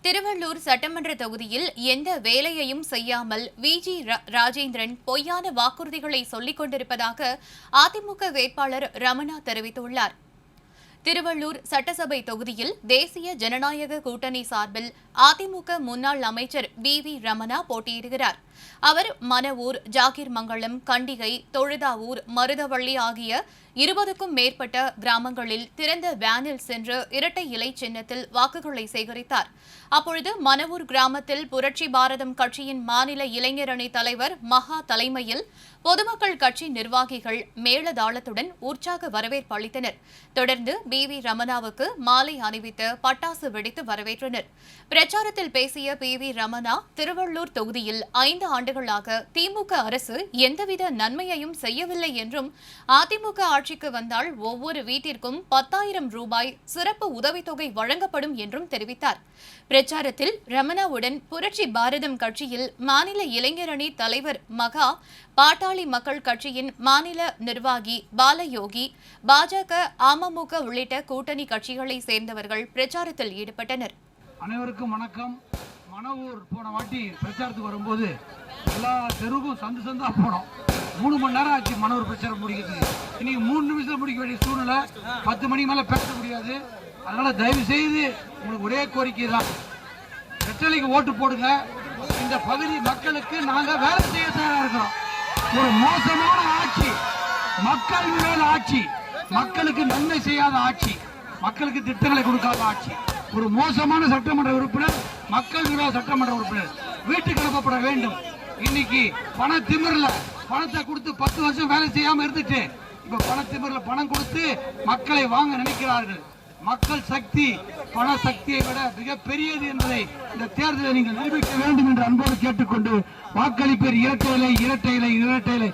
திருவள்ளூர் சட்டமன்ற தொகுதியில் எந்த வேலையையும் செய்யாமல் வி.ஜி. ராஜேந்திரன் பொய்யான வாக்குறுதிகளை சொல்லிக் கொண்டிருப்பதாக அதிமுக வேட்பாளர் ரமணா தெரிவித்துள்ளார். திருவள்ளூர் சட்டசபை தொகுதியில் தேசிய ஜனநாயக கூட்டணி சார்பில் அதிமுக முன்னாள் அமைச்சர் வி. ரமணா போட்டியிடுகிறார். அவர் மணவூர், ஜாகிர்மங்கலம், கண்டிகை, தொழுதாவூர், மருதவள்ளி ஆகிய 20க்கும் மேற்பட்ட கிராமங்களில் திறந்த வேனில் சென்று இரட்டை இலை சின்னத்தில் வாக்குகளை சேகரித்தார். அப்பொழுது மணவூர் கிராமத்தில் புரட்சி பாரதம் கட்சியின் மாநில இளைஞரணி தலைவர் மகா தலைமையில் பொதுமக்கள் கட்சி நிர்வாகிகள் மேளதாளத்துடன் உற்சாக வரவேற்பு அளித்தனர். தொடர்ந்து வி. ரமணாவுக்கு மாலை அணிவித்து பட்டாசு வெடித்து வரவேற்றனர். பிரச்சாரத்தில் பேசிய பி. ரமணா, திருவள்ளூர் தொகுதியில் 5 ஆண்டுகளாக திமுக அரசு எந்தவித நன்மையையும் செய்யவில்லை என்றும், அதிமுக ஆட்சிக்கு வந்தால் ஒவ்வொரு வீட்டிற்கும் 10,000 ரூபாய் சிறப்பு உதவித்தொகை வழங்கப்படும் என்றும் தெரிவித்தார். பிரச்சாரத்தில் ரமணாவுடன் புரட்சி பாரதம் கட்சியில் மாநில இளைஞரணி தலைவர் மகா, பாட்டாளி மக்கள் கட்சியின் மாநில நிர்வாகி பாலயோகி, பாஜக, அமமுக உள்ளிட்ட கூட்டணி கட்சிகளை சேர்ந்தவர்கள் பிரச்சாரத்தில் ஈடுபட்டனர். அனைவருக்கும் வணக்கம். மணவூர் போன வாட்டி பிரச்சாரத்துக்கு வரும்போது எல்லா தெருவுக்கும் சந்து சந்தா போனோம். 3 மணி நேரம் ஆச்சு மணவூர் பிரச்சாரம் முடிக்கிறதுக்கு. இன்னைக்கு 3 நிமிஷம் முடிக்க வேண்டிய சூழ்நிலை. 10 மணிக்கு மேல பேச முடியாது. அதனால தயவு செய்து உங்களுக்கு ஒரே கோரிக்கை தான், வெற்றிலைக்கு ஓட்டு போடுங்க. இந்த பகுதி மக்களுக்கு நாங்க வேலை செய்ய தயாரா இருக்கிறோம். ஒரு மோசமான ஆட்சி, மக்கள் மேல் ஆட்சி, மக்களுக்கு நன்மை செய்யாத ஆட்சி, மக்களுக்கு திட்டங்களை கொடுக்காத ஆட்சி, ஒரு மோசமான சட்டமன்ற உறுப்பினர், மக்கள் விரோத சட்டமன்ற உறுப்பினர் வீட்டுக்கு அனுப்பப்பட வேண்டும். இன்னைக்கு பண திமிர்ல பணத்தை கொடுத்து 10 வருஷம் வேலை செய்யாம இருந்துட்டு இப்ப பண திமிர்ல பணம் கொடுத்து மக்களை வாங்க நினைக்கிறார்கள். மக்கள் சக்தி பண சக்தியை விட மிக பெரியது என்பதை இந்த தேர்தலில் நீங்கள் நிரூபிக்க வேண்டும் என்று அன்போடு கேட்டுக்கொண்டு வாக்களிப்பேர் இரட்டை இலை, இரட்டை இலை, இரட்டை இலை.